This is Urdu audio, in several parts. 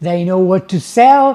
they know what to sell।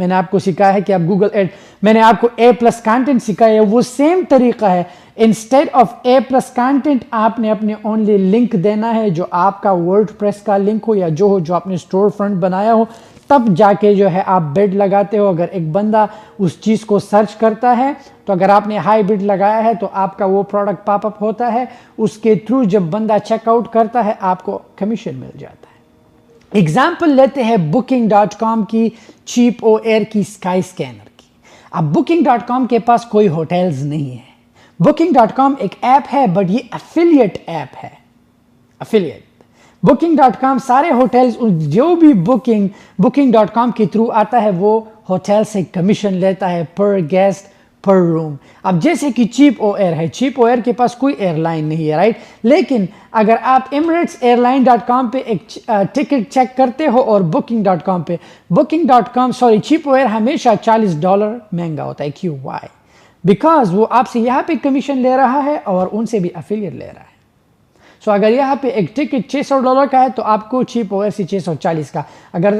میں نے آپ کو سکھایا ہے کہ آپ گوگل ایڈ، میں نے آپ کو A+ کانٹینٹ سکھایا ہے، وہ سیم طریقہ ہے. انسٹیڈ آف A+ کانٹینٹ آپ نے اپنے اونلی لنک دینا ہے جو آپ کا ورڈ پریس کا لنک ہو یا جو ہو جو آپ نے اسٹور فرنٹ بنایا ہو، تب جا کے جو ہے آپ بڈ لگاتے ہو. اگر ایک بندہ اس چیز کو سرچ کرتا ہے تو اگر آپ نے ہائی بڈ لگایا ہے تو آپ کا وہ پروڈکٹ پاپ اپ ہوتا ہے، اس کے تھرو جب بندہ چیک آؤٹ کرتا ہے آپ کو کمیشن مل جاتا ہے. ایگزامپل لیتے ہیں booking.com کی چیپ او ایئر کی اسکائی اسکینر کی. اب booking.com کے پاس کوئی ہوٹلز نہیں ہے. booking.com ایک ایپ ہے بٹ یہ افیلیٹ ایپ ہے. افیلیٹ booking.com سارے ہوٹلز جو بھی booking.com کے تھرو آتا ہے وہ ہوٹل سے کمیشن لیتا ہے پر گیسٹ پر روم. اب جیسے کہ چیپ او ایئر ہے، چیپ او ایئر کے پاس کوئی ایئر لائن نہیں ہے رائٹ، لیکن اگر آپ ایمریٹس ایئر لائن .com پہ ایک ٹکٹ چیک کرتے ہو اور booking.com پہ چیپ او ایئر ہمیشہ $40 مہنگا ہوتا ہے. کیوں؟ وائی؟ بیکاز وہ آپ سے یہاں پہ کمیشن لے رہا ہے اور ان سے بھی افیلیٹ لے رہا ہے. سو اگر یہاں پہ ایک ٹکٹ $600 کا ہے تو آپ کو چیپ او ایئر سے 640 کا، اگر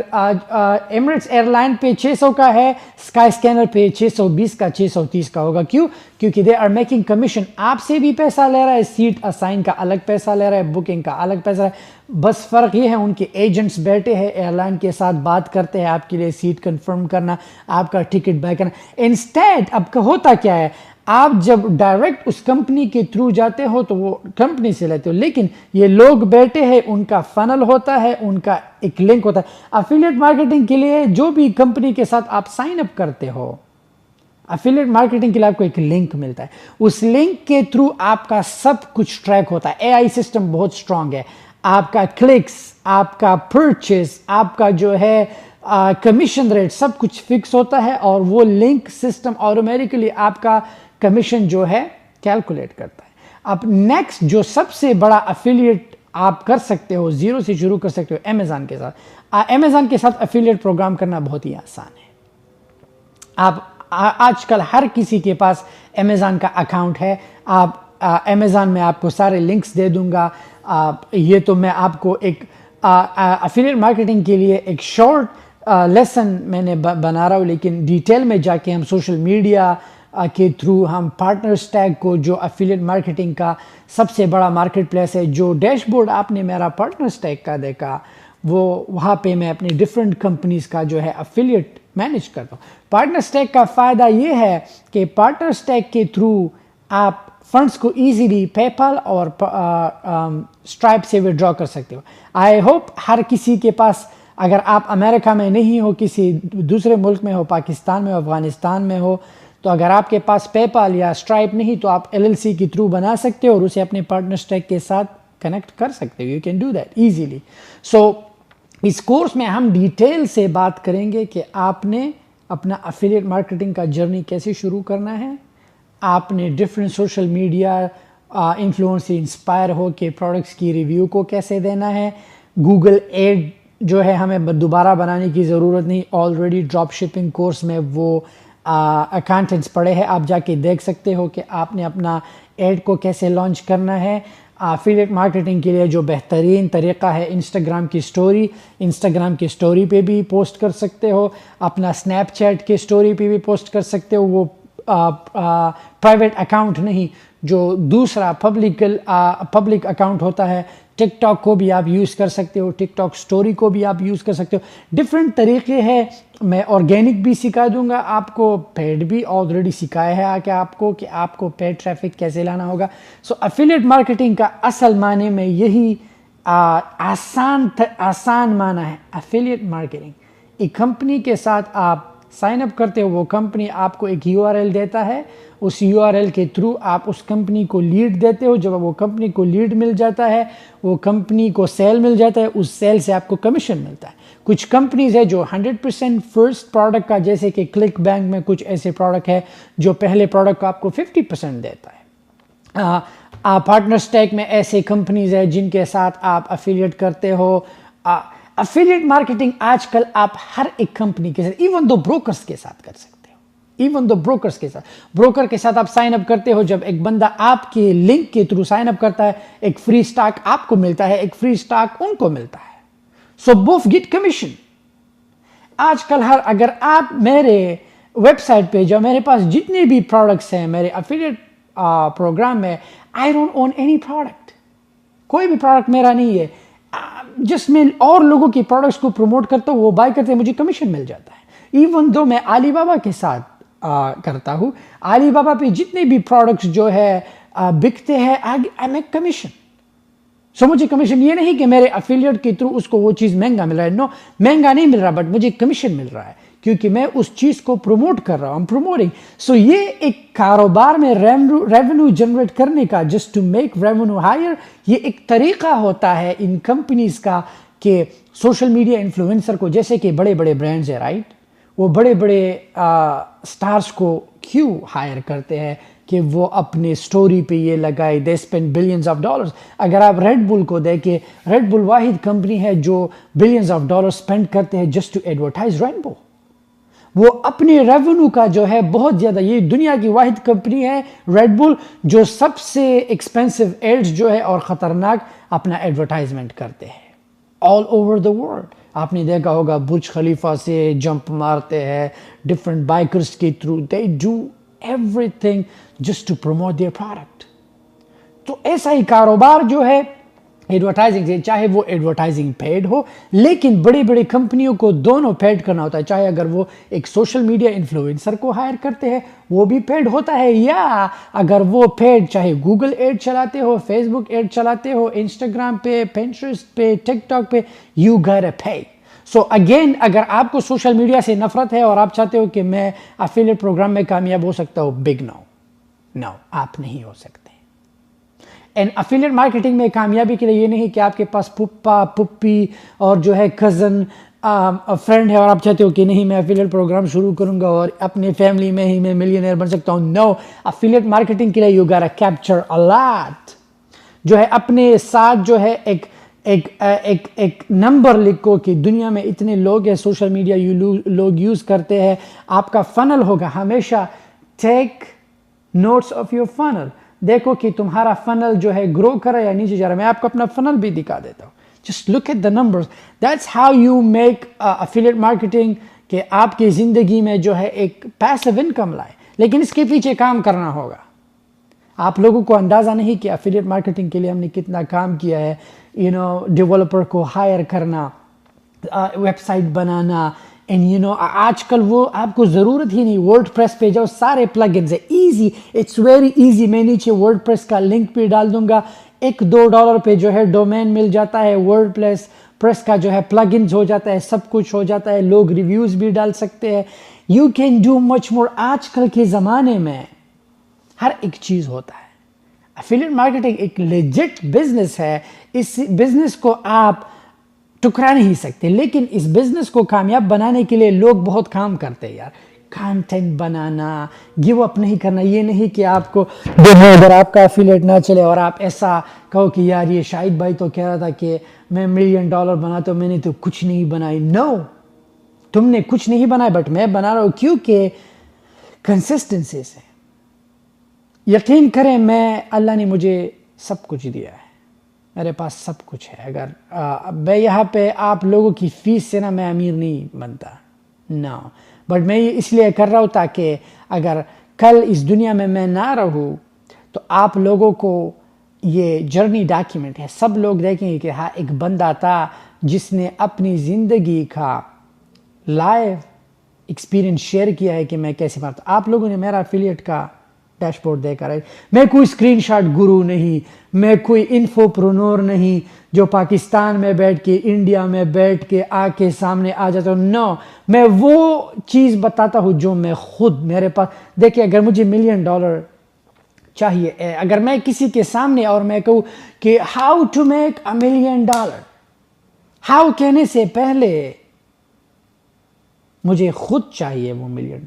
ایمریٹس ایئر لائن پہ 600 کا ہے، اسکائی اسکینر پہ 620 کا 630 کا ہوگا. کیوں؟ کیونکہ دے آر میکنگ کمیشن. آپ سے بھی پیسہ لے رہا ہے، سیٹ اسائن کا الگ پیسہ لے رہا ہے، بکنگ کا الگ پیسہ ہے. بس فرق یہ ہے ان کے ایجنٹس بیٹھے ہیں ایئر لائن کے ساتھ بات کرتے ہیں آپ کے لیے سیٹ کنفرم کرنا، آپ کا ٹکٹ بائی کرنا. انسٹیڈ اب ہوتا کیا ہے، آپ جب ڈائریکٹ اس کمپنی کے تھرو جاتے ہو تو وہ کمپنی سے لیتے ہو، لیکن یہ لوگ بیٹھے ہیں، ان کا فنل ہوتا ہے، ان کا ایک لنک ہوتا ہے. افیلیٹ مارکیٹنگ کے لیے جو بھی کمپنی کے ساتھ آپ سائن اپ کرتے ہو، افیلیٹ مارکیٹنگ کے لیے آپ کو ایک لنک ملتا ہے. اس لنک کے تھرو آپ کا سب کچھ ٹریک ہوتا ہے. AI سسٹم بہت اسٹرانگ ہے. آپ کا کلکس، آپ کا پرچیز، آپ کا جو ہے کمیشن ریٹ سب کچھ فکس ہوتا ہے اور وہ لنک سسٹم آٹومیٹکلی آپ کا کمیشن جو ہے کیلکولیٹ کرتا ہے. اب نیکسٹ جو سب سے بڑا افیلیٹ آپ کر سکتے ہو، زیرو سے شروع کر سکتے ہو امیزون کے ساتھ. امیزون کے ساتھ افیلیٹ پروگرام کرنا بہت ہی آسان ہے. آپ آج کل ہر کسی کے پاس امیزون کا اکاؤنٹ ہے. آپ امیزون میں آپ کو سارے لنکس دے دوں گا. یہ تو میں آپ کو ایک افیلیٹ مارکیٹنگ کے لیے ایک شارٹ لیسن میں نے بنا رہا ہوں، لیکن ڈیٹیل میں جا کے ہم سوشل میڈیا کے تھرو ہم پارٹنر اسٹیک کو، جو افیلیٹ مارکیٹنگ کا سب سے بڑا مارکیٹ پلیس ہے، جو ڈیش بورڈ آپ نے میرا پارٹنر اسٹیک کا دیکھا، وہ وہاں پہ میں اپنی ڈفرینٹ کمپنیز کا جو ہے افیلیٹ مینیج کرتا ہوں. پارٹنر اسٹیک کا فائدہ یہ ہے کہ پارٹنر اسٹیک کے تھرو آپ فنڈس کو ایزیلی پے پال اور اسٹرائپ سے وڈرا کر سکتے ہو. آئی ہوپ ہر کسی کے پاس، اگر آپ امریکہ میں نہیں ہو، کسی دوسرے ملک میں ہو، پاکستان میں ہو، افغانستان میں ہو، تو اگر آپ کے پاس پے پال یا اسٹرائپ نہیں تو آپ LLC کے تھرو بنا سکتے ہو اور اسے اپنے پارٹنر اسٹیک کے ساتھ کنیکٹ کر سکتے ہو. You can do that easily. So اس کورس میں ہم ڈیٹیل سے بات کریں گے کہ آپ نے اپنا افیلیٹ مارکیٹنگ کا جرنی کیسے شروع کرنا ہے. آپ نے ڈفرینٹ سوشل میڈیا انفلوئنس سے انسپائر ہو کے پروڈکٹس کی ریویو کو کیسے دینا ہے. گوگل ایڈ جو ہے ہمیں دوبارہ بنانے کی ضرورت نہیں، آلریڈی ڈراپ شپنگ کورس میں وہ اکاؤنٹنٹس پڑھے ہیں، آپ جا کے دیکھ سکتے ہو کہ آپ نے اپنا ایڈ کو کیسے لانچ کرنا ہے. افیلیٹ مارکیٹنگ کے لیے جو بہترین طریقہ ہے انسٹاگرام کی اسٹوری پہ بھی پوسٹ کر سکتے ہو، اپنا اسنیپ چیٹ کی اسٹوری پہ بھی پوسٹ کر سکتے ہو. وہ پرائیویٹ اکاؤنٹ نہیں، جو دوسرا پبلک اکاؤنٹ ہوتا ہے. ٹک ٹاک کو بھی آپ یوز کر سکتے ہو، ٹک ٹاک اسٹوری کو بھی آپ یوز کر سکتے ہو. ڈفرینٹ طریقے ہیں. میں آرگینک بھی سکھا دوں گا آپ کو، پیڈ بھی آلریڈی سکھایا ہے کہ آپ کو پیڈ ٹریفک کیسے لانا ہوگا. سو افیلیٹ مارکیٹنگ کا اصل معنی میں یہی آسان معنی ہے. افیلیٹ مارکیٹنگ ایک کمپنی کے ساتھ آپ سائن اپ کرتے ہو، وہ کمپنی آپ کو ایک URL دیتا ہے، اس URL کے تھرو آپ اس کمپنی کو لیڈ دیتے ہو. جب وہ کمپنی کو لیڈ مل جاتا ہے، وہ کمپنی کو سیل مل جاتا ہے، اس سیل سے آپ کو کمیشن ملتا ہے. کچھ کمپنیز ہے جو 100% فرسٹ پروڈکٹ کا، جیسے کہ کلک بینک میں کچھ ایسے پروڈکٹ ہے جو پہلے پروڈکٹ کو آپ کو 50% دیتا ہے. پارٹنر اسٹیک میں ایسے کمپنیز ہے جن کے ساتھ آپ افیلیٹ کرتے ہو. افیلیٹ مارکیٹنگ آج کل آپ ہر ایک کمپنی کے ساتھ، ایون دو بروکرز کے ساتھ کر سکتے ہو. بروکر کے ساتھ آپ سائن اپ کرتے ہو، جب ایک بندہ آپ کے لنک کے تھرو سائن اپ کرتا ہے، ایک فری سٹاک آپ کو ملتا ہے، ایک فری سٹاک ان کو ملتا ہے. So both get commission. آج کل اگر آپ میرے ویب سائٹ پہ جو میرے پاس جتنے بھی پروڈکٹس ہیں میرے افیلیٹ پروگرام میں، I don't own any product, کوئی بھی پروڈکٹ میرا نہیں ہے، جس میں اور لوگوں کی پروڈکٹس کو پروموٹ کرتا ہوں، وہ بائی کرتے ہیں، مجھے کمیشن مل جاتا ہے۔ ایون دو میں علی بابا کے ساتھ کرتا ہوں، علی بابا پہ جتنے بھی پروڈکٹس جو ہے بکتے ہیں، آئی میک کمیشن۔ سو مجھے کمیشن یہ نہیں کہ میرے افیلیٹ کے تھرو اس کو وہ چیز مہنگا مل رہا ہے، نو، مہنگا نہیں مل رہا، بٹ مجھے کمیشن مل رہا ہے کیونکہ میں اس چیز کو پروموٹ کر رہا ہوں، پروموٹنگ۔ سو یہ ایک کاروبار میں ریونیو جنریٹ کرنے کا، just to make revenue higher, یہ ایک طریقہ ہوتا ہے ان کمپنیز کا کہ سوشل میڈیا انفلوئنسر کو، جیسے کہ بڑے بڑے برانڈز ہیں، رائٹ، وہ بڑے بڑے سٹارز کو کیوں ہائر کرتے ہیں کہ وہ اپنے سٹوری پہ یہ لگائے، they spend billions of dollars. اگر آپ ریڈ بل کو دیکھیں، ریڈ بل واحد کمپنی ہے جو بلینز آف ڈالر اسپینڈ کرتے ہیں جسٹ ٹو ایڈورٹائز رینبو۔ وہ اپنے ریونیو کا جو ہے بہت زیادہ، یہ دنیا کی واحد کمپنی ہے ریڈ بل جو سب سے ایکسپینسو ایڈز جو ہے اور خطرناک اپنا ایڈورٹائزمنٹ کرتے ہیں آل اوور دا ورلڈ۔ آپ نے دیکھا ہوگا برج خلیفہ سے جمپ مارتے ہیں ڈفرنٹ بائکرز کے through, they do everything just to promote their product. تو ایسا ہی کاروبار جو ہے ایڈورٹائزنگ سے، چاہے وہ ایڈورٹائزنگ پیڈ ہو، لیکن بڑی بڑی کمپنیوں کو دونوں پیڈ کرنا ہوتا ہے، چاہے اگر وہ ایک سوشل میڈیا انفلوئنسر کو ہائر کرتے ہیں وہ بھی پیڈ ہوتا ہے، یا اگر وہ پیڈ چاہے گوگل ایڈ چلاتے ہو، فیس بک ایڈ چلاتے ہو، انسٹاگرام پہ، پینٹرسٹ پہ، ٹک ٹاک پہ، you get a pay. So again, اگر آپ کو سوشل میڈیا سے نفرت ہے اور آپ چاہتے ہو کہ میں افیلیٹ پروگرام میں کامیاب ہو سکتا ہوں، بگ نو، آپ نہیں ہو سکتے۔ اینڈ افیلیٹ مارکیٹنگ میں کامیابی کے لیے یہ نہیں کہ آپ کے پاس پپا پپی اور جو ہے کزن فرینڈ ہے اور آپ چاہتے ہو کہ نہیں میں افیلیٹ پروگرام شروع کروں گا اور اپنے فیملی میں ہی میں ملینئر بن سکتا ہوں۔ نو، افیلیٹ مارکیٹنگ کے لیے یو گاٹا کیپچر ا لاٹ، جو ہے اپنے ساتھ جو ہے ایک نمبر لکھو کہ دنیا میں اتنے لوگ ہیں، سوشل میڈیا لوگ یوز کرتے ہیں، آپ کا فنل ہوگا ہمیشہ، ٹیک نوٹس آف یور فنل، دیکھو کہ تمہارا فنل جو ہے گرو کر رہا ہے یا نیچے جا رہا ہے۔ میں آپ کو اپنا فنل بھی دکھا دیتا ہوں، just look at the numbers, that's how you make affiliate marketing, کہ آپ کی زندگی میں جو ہے ایک پیسو انکم لائے، لیکن اس کے پیچھے کام کرنا ہوگا۔ آپ لوگوں کو اندازہ نہیں کہ افیلیٹ مارکیٹنگ کے لیے ہم نے کتنا کام کیا ہے، ڈیولپر کو ہائر کرنا، ویب سائٹ بنانا، اینڈ آج کل وہ آپ کو ضرورت ہی نہیں، ورڈ پریس پہ جاؤ، سارے پلگ انز ہے، ایزی، اٹس ویری ایزی۔ میں نیچے ورڈ پریس کا لنک بھی ڈال دوں گا، $1-2 پہ جو ہے ڈومین مل جاتا ہے، ورڈ پریس کا جو ہے پلگ انز ہو جاتا ہے، سب کچھ ہو جاتا ہے، لوگ ریویوز بھی ڈال سکتے ہیں، یو کین ڈو مچ مور۔ آج کل کے زمانے میں ہر ایک چیز ہوتا ہے۔ افیلیٹ مارکیٹنگ ایک لیجٹ بزنس ہے، اس بزنس کو آپ ٹکرا نہیں سکتے، لیکن اس بزنس کو کامیاب بنانے کے لیے لوگ بہت کام کرتے ہیں یار، کانٹینٹ بنانا، گیو اپ نہیں کرنا۔ یہ نہیں کہ آپ کو اگر آپ کا افیلیٹ نہ چلے اور آپ ایسا کہو کہ یار یہ شاہد بھائی تو کہہ رہا تھا کہ میں $1 ملین بناتا ہوں، میں نے تو کچھ نہیں بنائی۔ نو، تم نے کچھ نہیں بنایا، بٹ میں بنا رہا ہوں، کیونکہ کنسسٹنسی سے یقین کریں، اللہ نے مجھے سب کچھ دیا ہے، میرے پاس سب کچھ ہے۔ اگر میں یہاں پہ آپ لوگوں کی فیس سے نا میں امیر نہیں بنتا، نو، بٹ میں یہ اس لیے کر رہا ہوں تاکہ اگر کل اس دنیا میں نہ رہوں تو آپ لوگوں کو یہ جرنی ڈاکیومنٹ ہے، سب لوگ دیکھیں گے کہ ہاں ایک بندہ تھا جس نے اپنی زندگی کا لائیو ایکسپیرینس شیئر کیا ہے کہ میں کیسے بنتا۔ آپ لوگوں نے میرا افیلیٹ کا ڈیش بورڈ دیکھا ہے، میں کوئی اسکرین شاٹ گرو نہیں، میں کوئی انفوپرونور نہیں جو پاکستان میں بیٹھ کے، انڈیا میں بیٹھ کے آ کے سامنے آ جاتا ہوں۔ نو، میں وہ چیز بتاتا ہوں جو میں خود میرے پاس۔ دیکھیں، اگر مجھے $1 ملین چاہیے، اگر میں کسی کے سامنے اور میں کہوں کہ how to make $1 million, how کہنے سے پہلے مجھے خود چاہیے وہ $1 ملین۔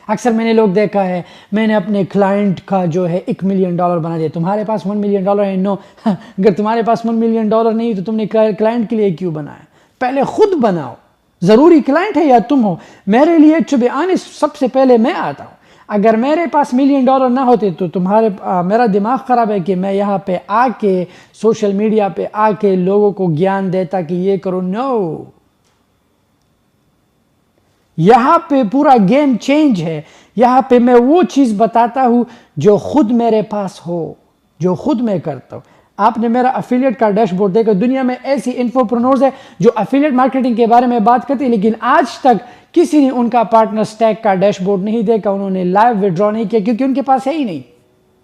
اکثر میں نے لوگ دیکھا ہے، میں نے اپنے کلائنٹ کا جو ہے $1 ملین بنا دیا، تمہارے پاس $1 ملین ہے؟ نو، اگر تمہارے پاس $1 ملین نہیں تو تم نے کلائنٹ کے لیے کیوں بنایا؟ پہلے خود بناؤ، ضروری کلائنٹ ہے یا تم ہو؟ میرے لیے ٹو بی آنیسٹ سب سے پہلے میں آتا ہوں۔ اگر میرے پاس $1 ملین نہ ہوتے تو میرا دماغ خراب ہے کہ میں یہاں پہ آ کے سوشل میڈیا پہ آ کے لوگوں کو گیان دیتا کہ یہ کرو۔ نو، یہاں پہ پورا گیم چینج ہے. یہاں پہ میں وہ چیز بتاتا ہوں جو خود میرے پاس ہو, جو خود میں کرتا ہوں. آپ نے میرا افیلیٹ کا ڈیش بورڈ دیکھا. دنیا میں ایسی انفوپرنورز ہیں جو افیلیٹ مارکیٹنگ کے بارے میں بات کرتے ہیں, لیکن آج تک کسی نے ان کا پارٹنر اسٹیک کا ڈیش بورڈ نہیں دیکھا. انہوں نے لائیو وڈرا نہیں کیا کیونکہ ان کے پاس ہے ہی نہیں.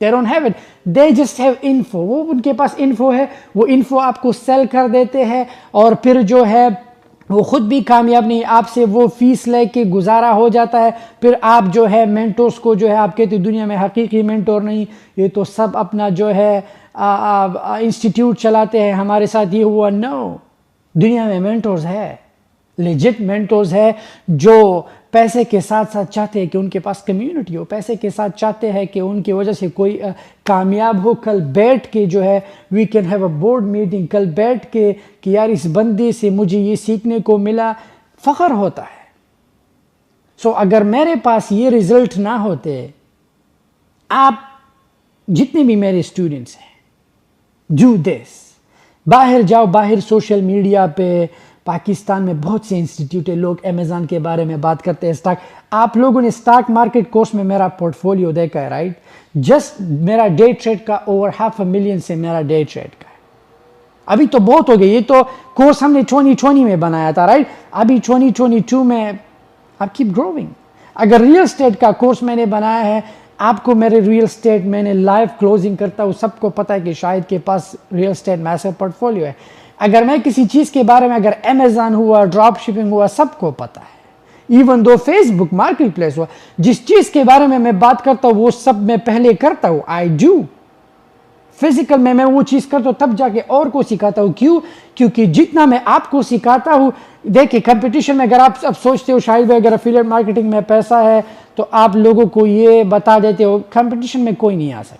They don't have it. They just have info. وہ ان کے پاس انفو ہے, وہ انفو آپ کو سیل کر دیتے ہیں اور پھر جو ہے وہ خود بھی کامیاب نہیں, آپ سے وہ فیس لے کے گزارا ہو جاتا ہے. پھر آپ جو ہے مینٹورز کو جو ہے آپ کہتے ہیں دنیا میں حقیقی مینٹور نہیں, یہ تو سب اپنا جو ہے انسٹیٹیوٹ چلاتے ہیں, ہمارے ساتھ یہ ہوا. نو, دنیا میں مینٹورز ہے, لیجٹ مینٹورز ہے جو پیسے کے ساتھ ساتھ چاہتے ہیں کہ ان کے پاس کمیونٹی ہو, پیسے کے ساتھ چاہتے ہیں کہ ان کی وجہ سے کوئی کامیاب ہو. کل بیٹھ کے جو ہے we can have a board meeting, کل بیٹھ کے کہ یار اس بندے سے مجھے یہ سیکھنے کو ملا, فخر ہوتا ہے. سو اگر میرے پاس یہ رزلٹ نہ ہوتے, آپ جتنے بھی میرے اسٹوڈنٹس ہیں, ڈو دس, باہر جاؤ, باہر سوشل میڈیا پہ پاکستان میں بہت سے انسٹیٹیوٹ ہے, لوگ امیزون کے بارے میں بات کرتے ہیں, اسٹاک. آپ لوگوں نے اسٹاک مارکیٹ کورس میں میرا پورٹ فولیو دیکھا ہے, رائٹ؟ جسٹ میرا ڈے ٹریڈ کا اوور 500,000 سے میرا ڈے ٹریڈ کا ہے. ابھی تو بہت ہو گئی, یہ تو کورس ہم نے 2020 میں بنایا تھا, رائٹ؟ ابھی 2022 میں آپ کیپ گروونگ. اگر ریئل اسٹیٹ کا کورس میں نے بنایا ہے, آپ کو میرے ریئل اسٹیٹ میں نے لائیو کلوزنگ کرتا ہوں, سب کو پتہ ہے کہ شاید کے پاس ریئل اسٹیٹ میسر پورٹ فولیو ہے. اگر میں کسی چیز کے بارے میں, اگر امیزون ہوا, ڈراپ شپنگ ہوا, سب کو پتہ ہے. ایون دو فیس بک مارکیٹ پلیس ہوا, جس چیز کے بارے میں بات کرتا ہوں وہ سب میں پہلے کرتا ہوں. آئی ڈو فزیکل میں وہ چیز کرتا ہوں, تب جا کے اور کو سکھاتا ہوں. کیوں؟ کیونکہ جتنا میں آپ کو سکھاتا ہوں, دیکھیں کمپٹیشن میں اگر آپ اب سوچتے ہو شاید اگر افیلیٹ مارکیٹنگ میں پیسہ ہے تو آپ لوگوں کو یہ بتا دیتے ہو کمپٹیشن میں کوئی نہیں آ سکتا,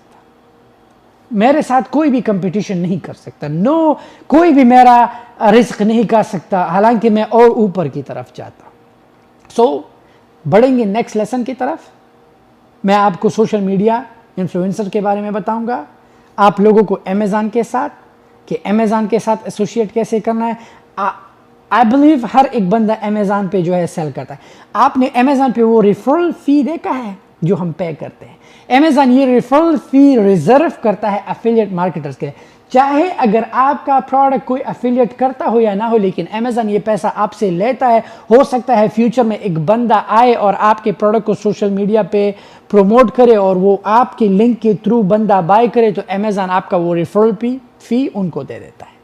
میرے ساتھ کوئی بھی کمپٹیشن نہیں کر سکتا. نو, کوئی بھی میرا رزق نہیں کر سکتا, حالانکہ میں اور اوپر کی طرف جاتا ہوں. سو بڑھیں گے نیکسٹ لیسن کی طرف. میں آپ کو سوشل میڈیا انفلوئنسر کے بارے میں بتاؤں گا, آپ لوگوں کو امیزون کے ساتھ, کہ امیزون کے ساتھ ایسوسیٹ کیسے کرنا ہے. آئی بلیو ہر ایک بندہ امیزون پہ جو ہے سیل کرتا ہے. آپ نے امیزون پہ وہ ریفرل فی دیکھا ہے جو ہم پے کرتے ہیں؟ امیزون یہ ریفرل فی ریزرو کرتا ہے افیلیٹ مارکیٹرز کے لیے. چاہے اگر آپ کا پروڈکٹ کوئی افیلیٹ کرتا ہو یا نہ ہو, لیکن امیزون یہ پیسہ آپ سے لیتا ہے. ہو سکتا ہے فیوچر میں ایک بندہ آئے اور آپ کے پروڈکٹ کو سوشل میڈیا پہ پروموٹ کرے اور وہ آپ کے لنک کے تھرو بندہ بائی کرے, تو امیزون آپ کا وہ ریفرل فی ان کو دے دیتا ہے.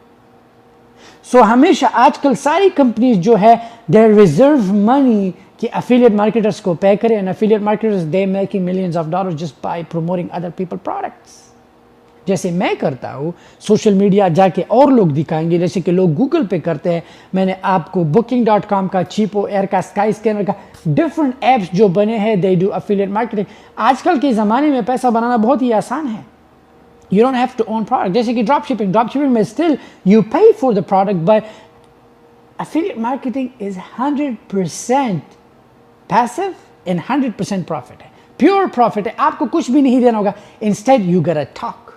سو ہمیشہ آج کل ساری کمپنیز جو ہے دے ریزرو منی کہ افیلیٹ مارکیٹرز کو پے کریں, and affiliate marketers they making millions of dollars just by promoting other people products. جیسے میں کرتا ہوں سوشل میڈیا جا کے اور لوگ دکھائیں گے, جیسے کہ لوگ گوگل پہ کرتے ہیں. میں نے آپ کو booking.com کا, چیپو ایئر کا, اسکائی اسکینر کا, ڈفرنٹ ایپس جو بنے ہیں they do affiliate marketing. آج کل کے زمانے میں پیسہ بنانا بہت ہی آسان ہے. You don't have to own product. جیسے کہ ڈراپ شپنگ میں still you pay for the product, but affiliate marketing is 100% passive and 100% profit ہے, pure profit ہے. آپ کو کچھ بھی نہیں دینا ہوگا. Instead you gotta talk,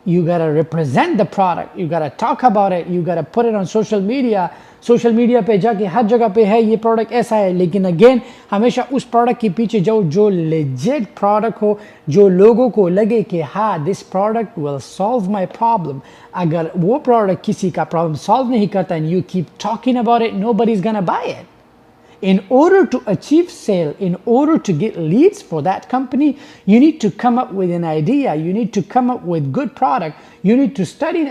you gotta represent the product, you gotta talk about it, you gotta put it on social media. Social media پہ جا کے ہر جگہ پہ ہے یہ پروڈکٹ ایسا ہے, لیکن اگین ہمیشہ اس پروڈکٹ کے پیچھے جاؤ جو لیجٹ پروڈکٹ ہو, جو لوگوں کو لگے کہ ہاں this product will solve my problem. اگر وہ پروڈکٹ کسی کا پرابلم سالو نہیں کرتا and you keep talking about it, nobody's gonna buy it. In order to achieve sale, in order to get leads for that company, you need to come up with an idea, you need to come up with good product, you need to study.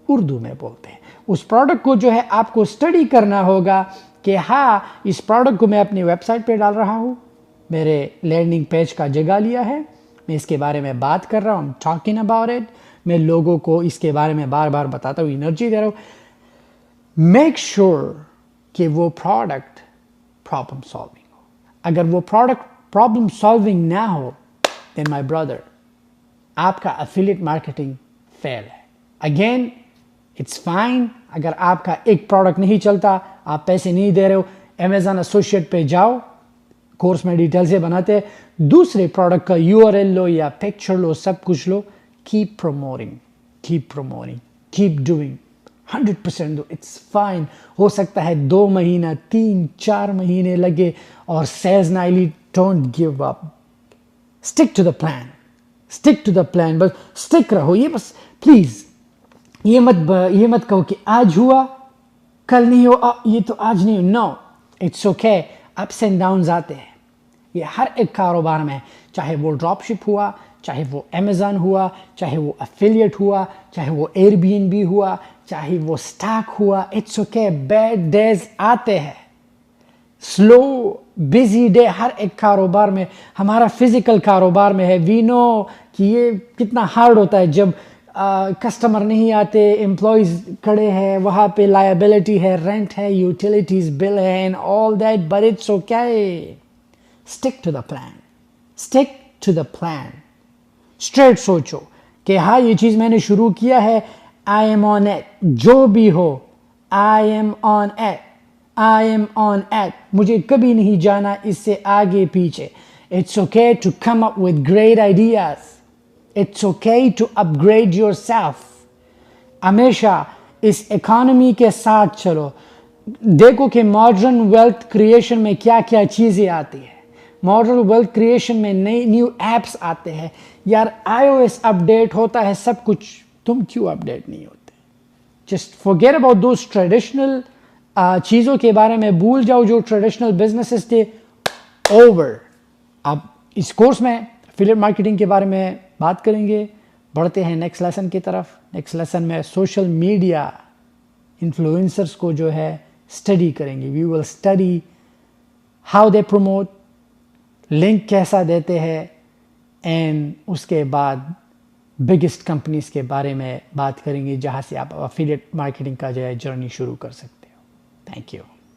Urdu میں بولتے ہیں اس پروڈکٹ کو جو ہے آپ کو اسٹڈی کرنا ہوگا کہ ہاں اس پروڈکٹ کو میں اپنی ویب سائٹ پہ ڈال رہا ہوں, میرے لینڈنگ پیج کا جگہ لیا ہے, میں اس کے بارے میں بات کر رہا ہوں, ٹاکنگ اباؤٹ اٹ, میں لوگوں کو اس کے بارے میں بار بار بتاتا ہوں, انرجی دے رہا ہوں. میک شیور کہ وہ پروڈکٹ پرابلم سالونگ ہو. اگر وہ پروڈکٹ پرابلم سالونگ نہ ہو, دین مائی بردر آپ کا افیلیٹ مارکیٹنگ فیل ہے. اگین اٹس فائن اگر آپ کا ایک پروڈکٹ نہیں چلتا, آپ پیسے نہیں دے رہے ہو, امیزون ایسوسیٹ پہ جاؤ, کورس میں ڈیٹیل سے بناتے ہیں, دوسرے پروڈکٹ کا URL لو یا پکچر لو, سب کچھ لو, کیپ پروموٹنگ, کیپ ڈوئنگ. 100% دو, اٹس فائن. ہو سکتا ہے 2 مہینہ 3-4 مہینے لگے اور سیلز نہ آئی, don't give up, stick to the plan, stick to the plan, بس اسٹک رہو. یہ بس پلیز یہ مت کہو کہ آج ہوا کل نہیں ہو, یہ تو آج نہیں ہو. No, it's okay, ups and downs آتے ہیں. یہ ہر ایک کاروبار میں, چاہے وہ ڈراپ شپ ہوا, چاہے وہ امیزون ہوا, چاہے وہ افیلیٹ ہوا, چاہے وہ ایئر بی این بی ہوا, چاہے وہ اسٹاک ہوا, اٹس اوکے, بیڈ ڈیز آتے ہیں. سلو بزی ڈے ہر ایک کاروبار میں. ہمارا فزیکل کاروبار میں ہے, وی نو کہ یہ کتنا ہارڈ ہوتا ہے جب کسٹمر نہیں آتے, امپلائیز کھڑے ہیں, وہاں پہ لائبلٹی ہے, رینٹ ہے, یوٹیلیٹیز بل ہے, and all that, but it's okay. Stick to the plan, stick to the plan. Straight سوچو کہ ہاں یہ چیز میں نے شروع کیا ہے, آئی ایم آن ایٹ, جو بھی ہو I am on it, I am on it, مجھے کبھی نہیں جانا اس سے آگے پیچھے. It's okay to come up with great ideas, it's okay to upgrade yourself. ہمیشہ اس اکانومی کے ساتھ چلو. دیکھو کہ ماڈرن ویلتھ کریشن میں کیا کیا چیزیں آتی ہیں. ماڈرن ویلتھ کریشن میں نئی نیو ایپس آتے ہیں. یار آئی او ایس اپڈیٹ ہوتا ہے سب کچھ, تم کیوں اپڈیٹ نہیں ہوتے؟ Just forget about those traditional چیزوں کے بارے میں بھول جاؤ جو ٹریڈیشنل بزنسز تھے. اوور. اب اس کورس میں افیلیٹ مارکیٹنگ کے بارے میں بات کریں گے. بڑھتے ہیں نیکسٹ لیسن کی طرف. نیکسٹ لیسن میں سوشل میڈیا انفلوئنسرس کو جو ہے اسٹڈی کریں گے. We will study how they promote, link کیسا دیتے ہیں, اینڈ اس کے بعد بگیسٹ کمپنیز کے بارے میں بات کریں گے جہاں سے آپ افیلیٹ مارکیٹنگ کا جو ہے جرنی شروع کر سکتے ہو. Thank you.